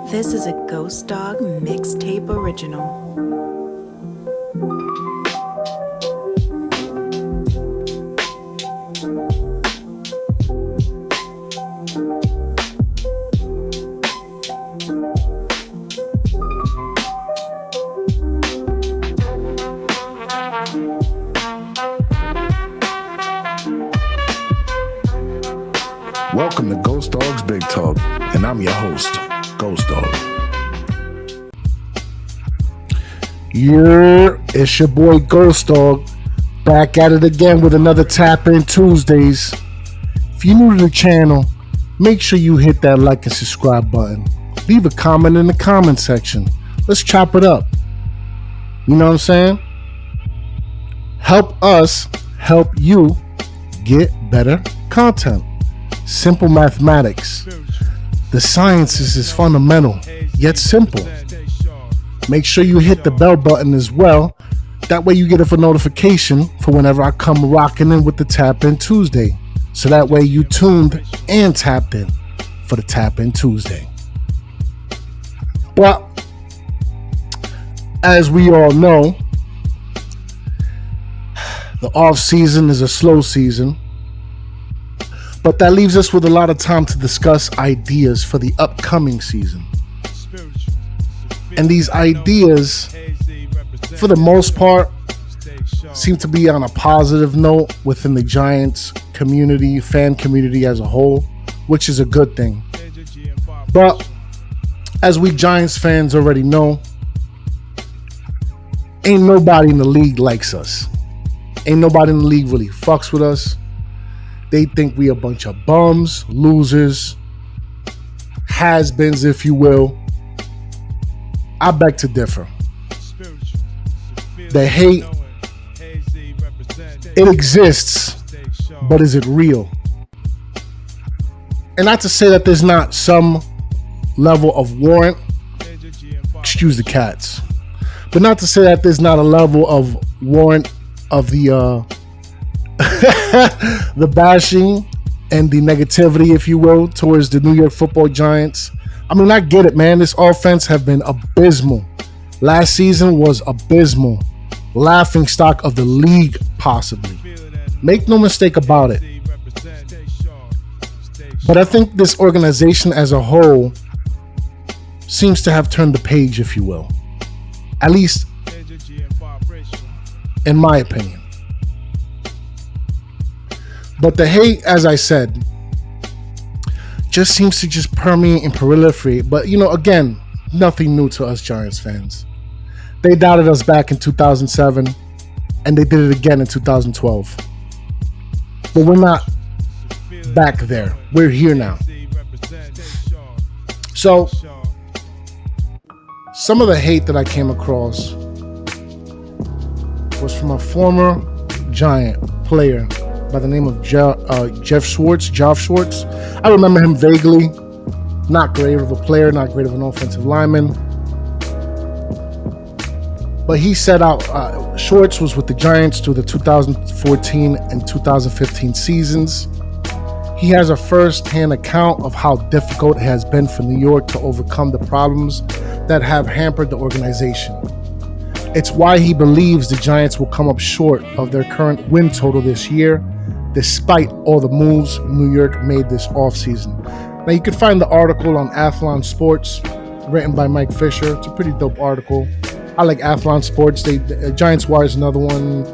This is a Ghost Dog mixtape original. Welcome to Gh0stDog's Big Talk, and I'm your host, Gh0stDog. Yeah, it's your boy Gh0stDog, back at it again with another Tap In Tuesdays. If you're new to the channel, make sure you hit that like and subscribe button. Leave a comment in the comment section. Let's chop it up. You know what I'm saying? Help us help you get better content. Simple mathematics. The sciences is fundamental, yet simple. Make sure you hit the bell button as well. That way you get a notification for whenever I come rocking in with the Tap In Tuesday. So that way you tuned and tapped in for the Tap In Tuesday. Well, as we all know, the off season is a slow season. But that leaves us with a lot of time to discuss ideas for the upcoming season. And these ideas, for the most part, seem to be on a positive note within the Giants community, fan community as a whole, which is a good thing. But as we Giants fans already know, ain't nobody in the league likes us. Ain't nobody in the league really fucks with us. They think we a bunch of bums, losers, has-beens, if you will. I beg to differ. The hate, it exists, but is it real? And not to say that there's not some level of warrant, excuse the cats, but not to say that there's not a level of warrant of the the bashing and the negativity, if you will, towards the New York Football Giants. I mean, I get it, man. This offense have been abysmal. Last season was abysmal. Laughing stock of the league, possibly. Make no mistake about it. But I think this organization as a whole seems to have turned the page, if you will. At least in my opinion. But the hate, as I said, just seems to just permeate and proliferate. But, you know, again, nothing new to us Giants fans. They doubted us back in 2007, and they did it again in 2012. But we're not back there. We're here now. So, some of the hate that I came across was from a former Giant player by the name of Gh Schwartz. I remember him vaguely. Not great of a player, not great of an offensive lineman. But he set out, Schwartz was with the Giants through the 2014 and 2015 seasons. He has a first-hand account of how difficult it has been for New York to overcome the problems that have hampered the organization. It's why he believes the Giants will come up short of their current win total this year, despite all the moves New York made this offseason. Now, you can find the article on Athlon Sports, written by Mike Fisher. It's a pretty dope article. I like Athlon Sports. Giants Wire is another one.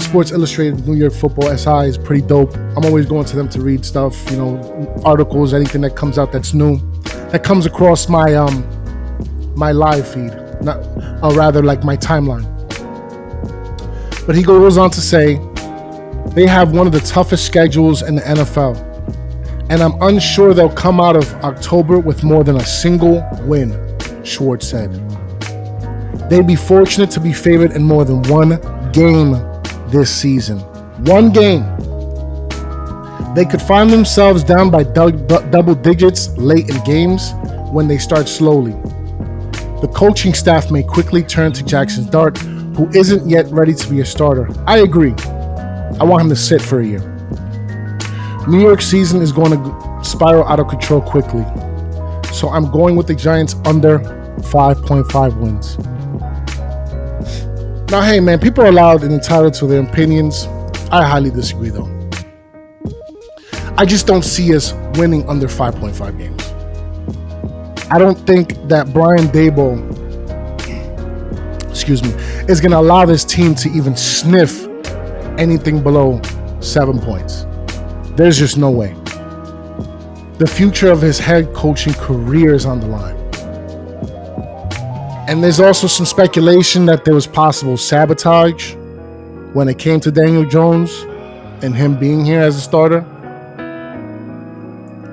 Sports Illustrated New York Football SI is pretty dope. I'm always going to them to read stuff, you know, articles, anything that comes out that's new, that comes across my my live feed, rather like my timeline. But he goes on to say, they have one of the toughest schedules in the NFL, and I'm unsure they'll come out of October with more than a single win, Schwartz said. They'd be fortunate to be favored in more than one game this season. One game. They could find themselves down by double digits late in games when they start slowly. The coaching staff may quickly turn to Jackson Dart, who isn't yet ready to be a starter. I agree. I want him to sit for a year. New York season is going to spiral out of control quickly. So I'm going with the Giants under 5.5 wins. Now, hey, man, people are allowed and entitled to their opinions. I highly disagree, though. I just don't see us winning under 5.5 games. I don't think that Brian Daboll, is going to allow this team to even sniff anything below 7 points. There's just no way. The future of his head coaching career is on the line. And there's also some speculation that there was possible sabotage when it came to Daniel Jones and him being here as a starter.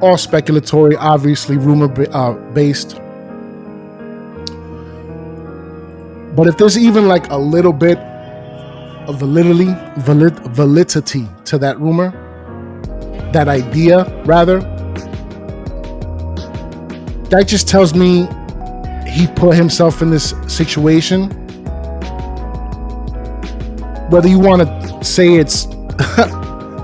All speculatory, obviously rumor based. But if there's even like a little bit of validity to that rumor, that idea rather, that just tells me he put himself in this situation. Whether you want to say it's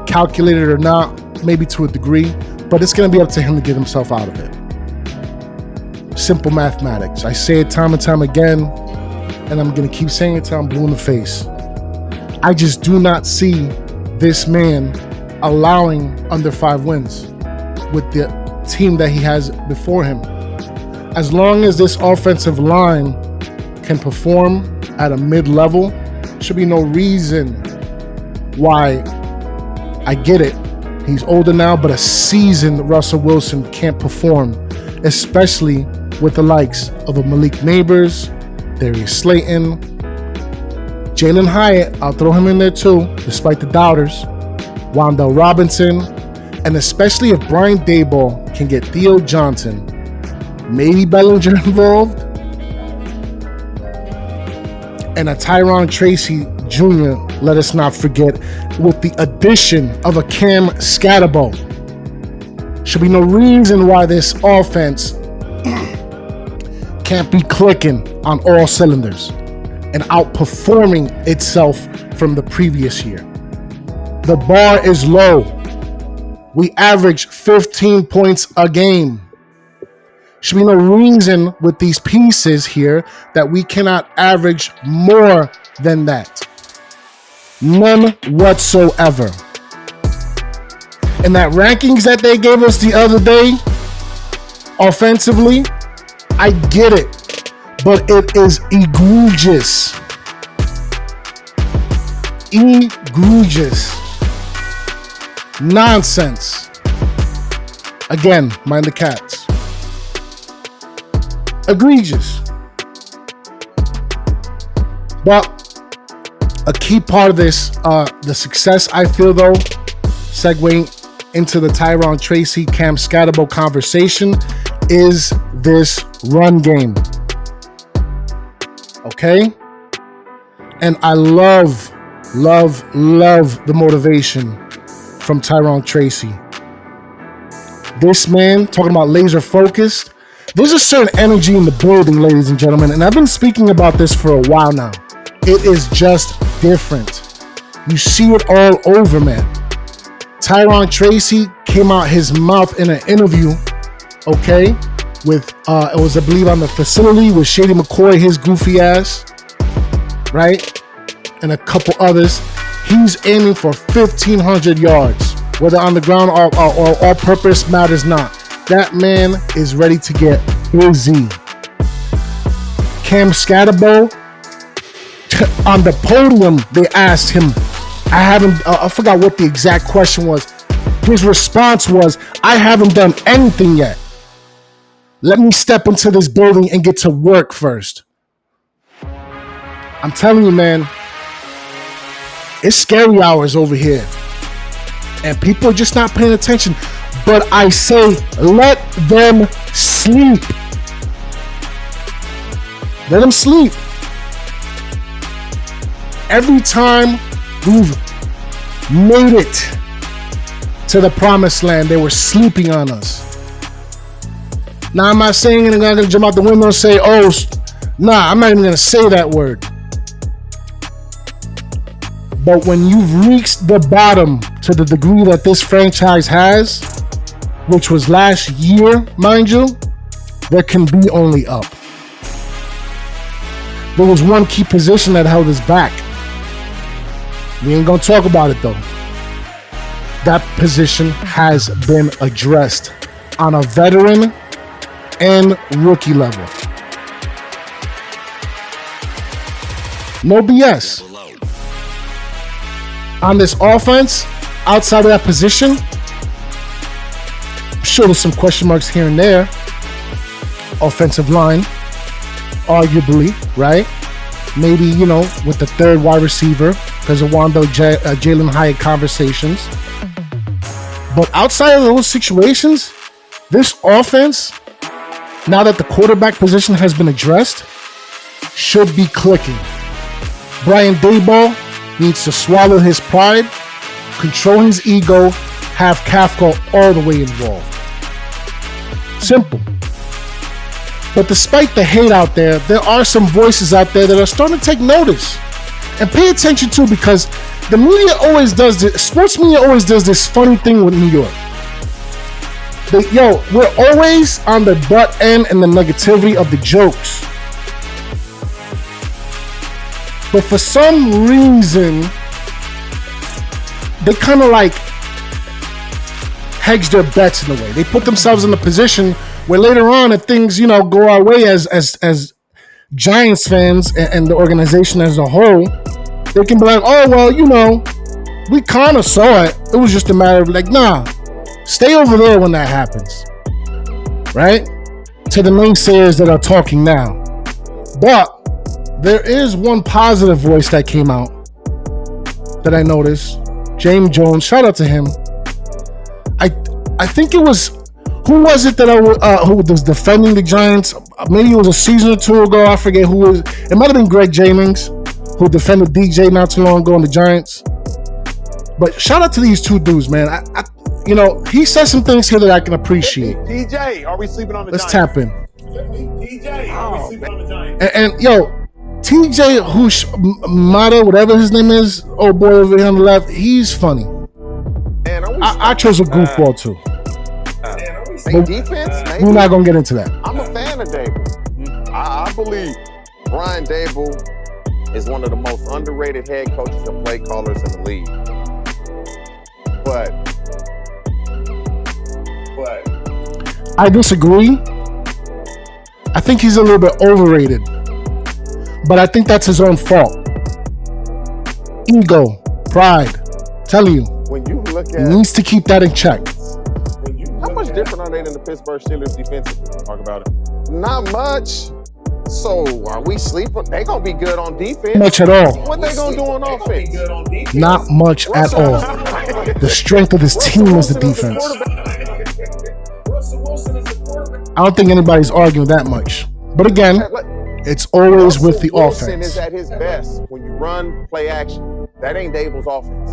calculated or not, maybe to a degree, but it's going to be up to him to get himself out of it. Simple mathematics. I say it time and time again, and I'm going to keep saying it till I'm blue in the face. I just do not see this man allowing under 5 wins with the team that he has before him. As long as this offensive line can perform at a mid-level, should be no reason why. I get it. He's older now, but a seasoned Russell Wilson can't perform, especially with the likes of a Malik Neighbors, Darius Slayton, Jalen Hyatt, I'll throw him in there too, despite the doubters, Wan'Dale Robinson, and especially if Brian Daboll can get Theo Johnson, maybe Bellinger involved, and a Tyron Tracy Jr., let us not forget, with the addition of a Cam Scatterbo. Should be no reason why this offense can't be clicking on all cylinders and outperforming itself from the previous year. The bar is low. We average 15 points a game. Should be no reason with these pieces here that we cannot average more than that. None whatsoever. And that rankings that they gave us the other day, offensively, I get it, but it is egregious. Egregious. Nonsense. Again, mind the cats. Egregious. But a key part of this, the success I feel though, segueing into the Tyron Tracy, Cam Scatterbo conversation, is this run game. Okay? And I love the motivation from Tyron Tracy. This man, talking about laser focused, there's a certain energy in the building, ladies and gentlemen, and I've been speaking about this for a while now. It is just different. You see it all over, man. Tyron Tracy came out his mouth in an interview, okay, with, it was, I believe, on the facility with Shady McCoy, his goofy ass, right, and a couple others. He's aiming for 1,500 yards, whether on the ground or all-purpose, matters not. That man is ready to get busy. Cam Scatterbo, on the podium, they asked him, I forgot what the exact question was. His response was, I haven't done anything yet. Let me step into this building and get to work first. I'm telling you, man, it's scary hours over here. And people are just not paying attention. But I say, let them sleep. Let them sleep. Every time we've made it to the promised land, they were sleeping on us. Now, I'm not saying I'm going to jump out the window and say, oh, nah, I'm not even going to say that word. But when you've reached the bottom to the degree that this franchise has, which was last year, mind you, there can be only up. There was one key position that held us back. We ain't gonna talk about it though. That position has been addressed on a veteran and rookie level. No BS. On this offense, outside of that position, I'm sure there's some question marks here and there. Offensive line, arguably, right? Maybe, you know, with the third wide receiver, because of Wando Jalen Hyatt conversations. But outside of those situations, this offense, now that the quarterback position has been addressed, should be clicking. Brian Daboll needs to swallow his pride, control his ego, have Kafka all the way involved. Simple. But despite the hate out there are some voices out there that are starting to take notice. And pay attention too, because the media always does this, sports media always does this funny thing with New York. We're always on the butt end and the negativity of the jokes. But for some reason, they kind of like hedge their bets in a way. They put themselves in a position where later on, if things, you know, go our way as Giants fans and the organization as a whole, they can be like, oh, well, you know, we kind of saw it. It was just a matter of like, nah, stay over there when that happens. Right? To the naysayers that are talking now. But there is one positive voice that came out that I noticed. James Jones, shout out to him. I think it was, who was it that who was defending the Giants? Maybe it was a season or two ago. I forget who was. It might have been Greg Jennings, who defended DJ not too long ago on the Giants. But shout out to these two dudes, man. You know, he said some things here that I can appreciate. DJ, are we sleeping on the Let's Giants? tap in. DJ, are we sleeping on the Giants? And yo, TJ Mata, whatever his name is, old boy over here on the left, he's funny. Man, I chose a goofball too. Defense, maybe. We're not gonna get into that. I'm a fan of Dable. I believe Brian Dable is one of the most underrated head coaches and play callers in the league. But I disagree. I think he's a little bit overrated. But I think that's his own fault. Ego, pride. Telling you, when you look he at, needs to keep that in check. how much different are they than the Pittsburgh Steelers defensively? Talk about it. Not much. So are we sleeping? They gonna be good on defense. Much at all. What they gonna do on offense? Not much at all. The strength of this team is the defense. I don't think anybody's arguing that much. But again, it's always with the Wilson offense. is at his best when you run play action. That ain't Dable's offense.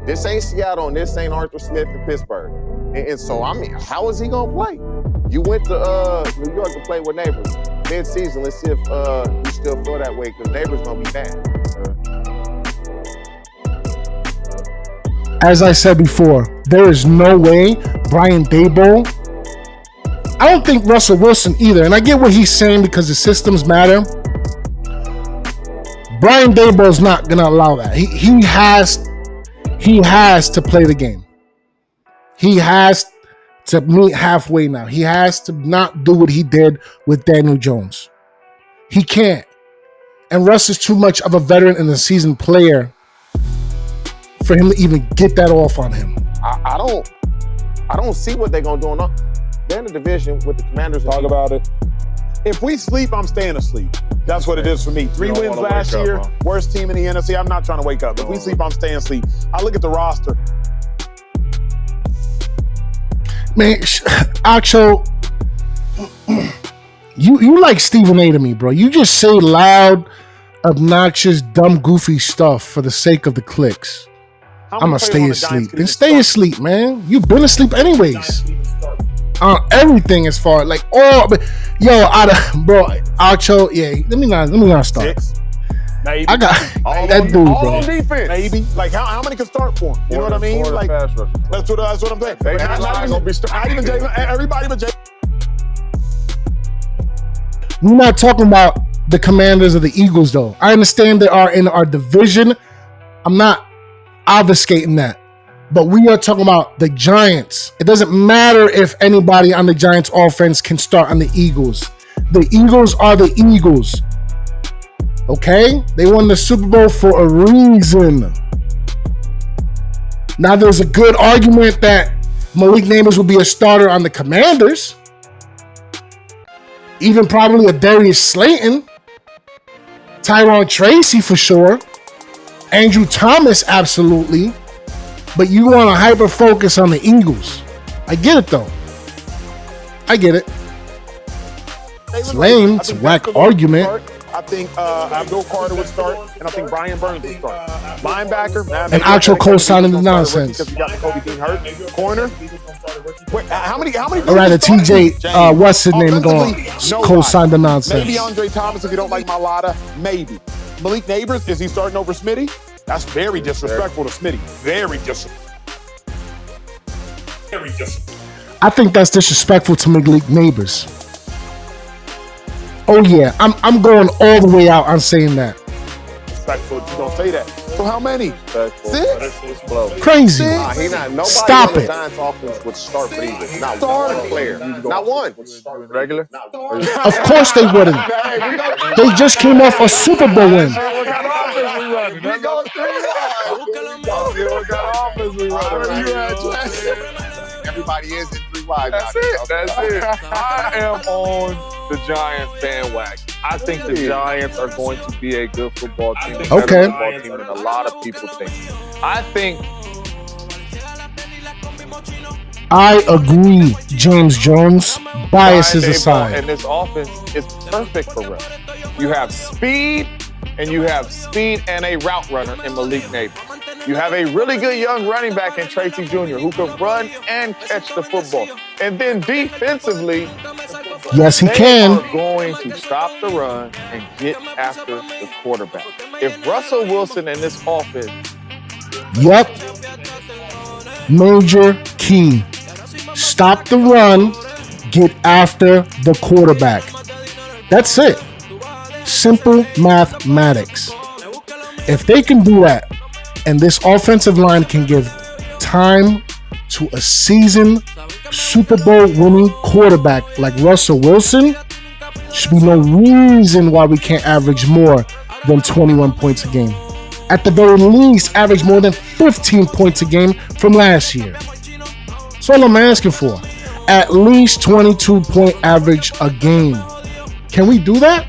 This ain't Seattle and this ain't Arthur Smith in Pittsburgh. And so, I mean, how is he gonna play? You went to New York to play with Neighbors. Mid-season, let's see if you still feel that way, because Neighbors gonna be bad. As I said before, there is no way Brian Daboll. I don't think Russell Wilson either, and I get what he's saying because the systems matter. Brian Daboll is not gonna allow that. He has to play the game. He has to meet halfway now. He has to not do what he did with Daniel Jones. He can't. And Russ is too much of a veteran and a seasoned player for him to even get that off on him. I don't see what they're gonna do on. They're in the division with the Commanders. Talk about it. If we sleep, I'm staying asleep. That's what it is for me. 3 wins last year, worst team in the NFC. I'm not trying to wake up. If we sleep, I'm staying asleep. I look at the roster. Man, Acho, you like Stephen A to me, bro. You just say loud, obnoxious, dumb, goofy stuff for the sake of the clicks. I'm gonna stay asleep. Then stay asleep, man. You've been asleep anyways. Everything as far like bro, Acho, yeah. Let me not start. Maybe. I got that dude, all bro. on defense. Maybe. Like, how many can start for him? You know what I mean? Like, that's what I'm saying. They Not even Jalen. Everybody but Jalen. We're not talking about the Commanders or the Eagles, though. I understand they are in our division. I'm not obfuscating that. But we are talking about the Giants. It doesn't matter if anybody on the Giants offense can start on the Eagles. The Eagles are the Eagles. Okay? They won the Super Bowl for a reason. Now, there's a good argument that Malik Nabers will be a starter on the Commanders. Even probably a Darius Slayton. Tyrone Tracy for sure. Andrew Thomas, absolutely. But you want to hyper focus on the Eagles. I get it, though. I get it. It's lame. It's a whack argument. I think Abdul Carter would start, and I think Brian Burns would start. Linebacker, and actual co-signing the nonsense. Because we got the Kobe Dean hurt. Corner. Wait, how many? All right, the TJ, what's his name, going co-sign the nonsense. Maybe Andre Thomas if you don't like Malata. Maybe. Malik Nabers, is he starting over Smitty? That's very disrespectful to Smitty. Very disrespectful. I think that's disrespectful to Malik Nabers. Oh yeah, I'm going all the way out on saying that. Disrespectful, you don't say that. So how many? 6? Crazy. Nah, he not. Nobody Stop on the it. Giants offense would start for Eagles. Not one player. Not one. Regular? Of course they wouldn't. They just came off a Super Bowl win. Everybody is in 3 wide. That's it. I am on the Giants bandwagon. I think the Giants are going to be a good football team. Okay. Football team than a lot of people think. I think. I agree, James Jones. Biases aside. And this offense is perfect for Russ. You have speed, and you have speed and a route runner in Malik Nabers. You have a really good young running back in Tracy Jr. who can run and catch the football. And then defensively, yes, he can. They are going to stop the run and get after the quarterback. If Russell Wilson and this offense. Yep. Major key. Stop the run, get after the quarterback. That's it. Simple mathematics. If they can do that, and this offensive line can give time to a seasoned Super Bowl winning quarterback like Russell Wilson, should be no reason why we can't average more than 21 points a game. At the very least, average more than 15 points a game from last year. That's all I'm asking for. At least 22-point average a game. Can we do that?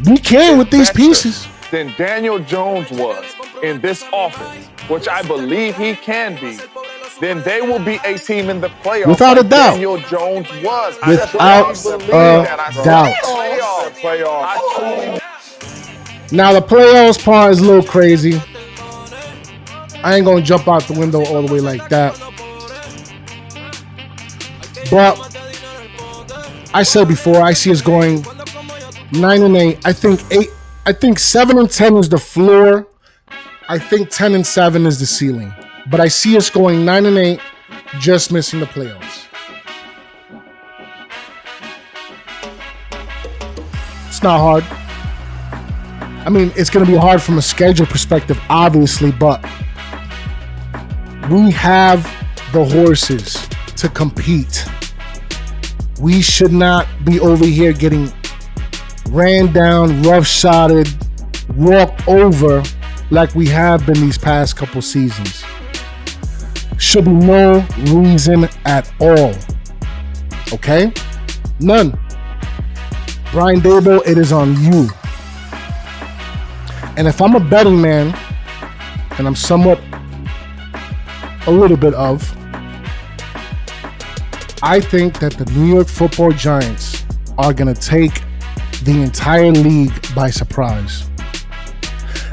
We can with these pieces. Than Daniel Jones was in this offense, which I believe he can be, then they will be a team in the playoffs. Without a doubt. Daniel Jones was. Without a doubt. Now the playoffs part is a little crazy. I ain't gonna jump out the window all the way like that. But I said before, I see us going 9-8. I think 7-10 is the floor. I think 10-7 is the ceiling. But I see us going 9-8, just missing the playoffs. It's not hard. I mean, it's going to be hard from a schedule perspective, obviously, but we have the horses to compete. We should not be over here getting ran down, rough-shotted, walked over like we have been these past couple seasons. Should be no reason at all. Okay? None. Brian Daboll, it is on you. And if I'm a betting man, and I'm somewhat a little bit of, I think that the New York Football Giants are going to take the entire league by surprise.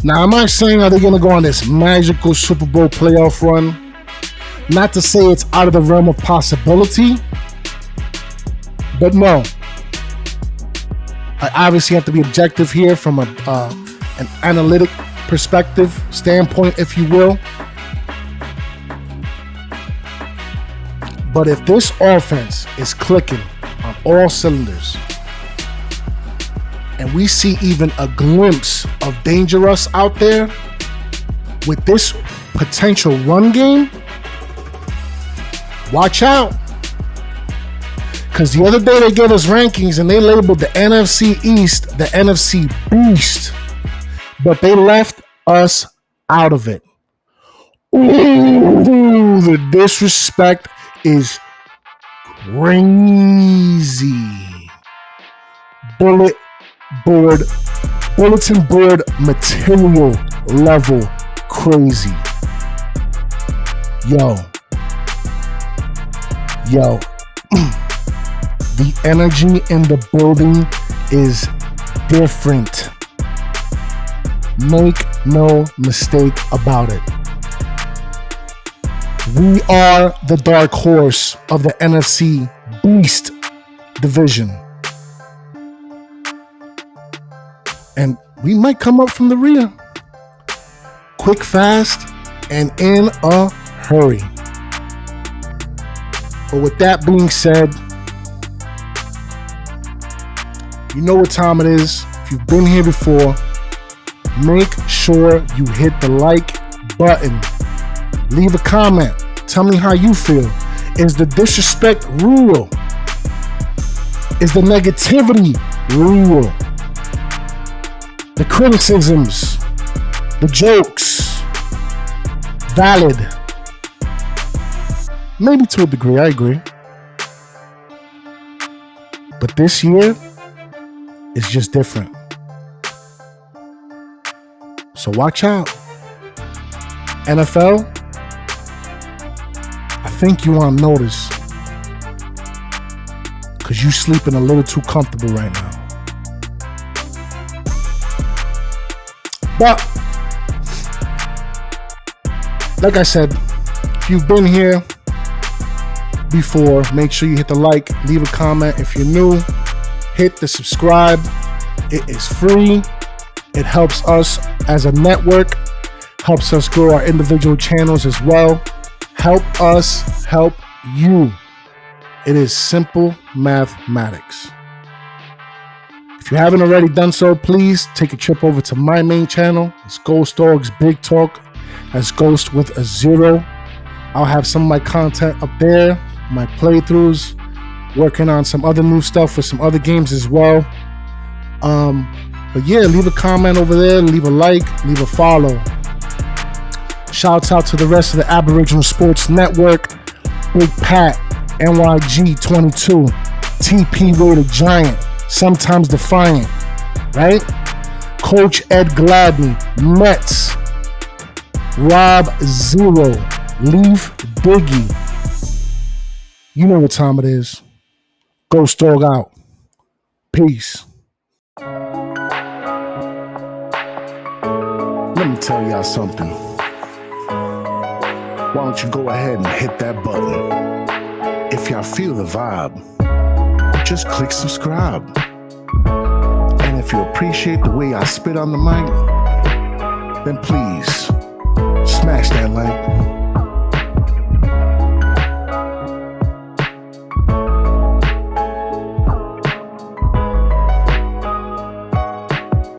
Now, am I saying are they going to go on this magical Super Bowl playoff run? Not to say it's out of the realm of possibility, but no. I obviously have to be objective here from a an analytic perspective, standpoint, if you will. But if this offense is clicking on all cylinders, and we see even a glimpse of Dangerous out there with this potential run game, watch out. Because the other day they gave us rankings and they labeled the NFC East the NFC Beast, but they left us out of it. Ooh, the disrespect is crazy. Bulletin board material level crazy. Yo. The energy in the building is different. Make no mistake about it. We are the dark horse of the NFC Beast division. And we might come up from the rear. Quick, fast, and in a hurry. But with that being said, you know what time it is. If you've been here before, make sure you hit the like button. Leave a comment. Tell me how you feel. Is the disrespect real? Is the negativity real? The criticisms, the jokes, valid? Maybe to a degree, I agree. But this year is just different. So watch out. NFL, I think you on notice because you sleeping a little too comfortable right now. But like I said, if you've been here before, make sure you hit the like, leave a comment. If you're new, hit the subscribe. It is free. It helps us as a network, helps us grow our individual channels as well. Help us help you. It is simple mathematics. If you haven't already done so, please take a trip over to my main channel. It's Gh0stDog's Big Talk. That's Ghost with a 0. I'll have some of my content up there, my playthroughs, working on some other new stuff for some other games as well. But yeah, leave a comment over there, leave a like, leave a follow. Shouts out to the rest of the Aboriginal Sports Network, Big Pat, NYG22, TP Rated Giant, sometimes Defiant, right? Coach Ed Gladney, Mets, Rob Zero, Leaf Diggy. You know what time it is. Gh0stDog out. Peace. Let me tell y'all something. Why don't you go ahead and hit that button? If y'all feel the vibe, just click subscribe. And if you appreciate the way I spit on the mic, then please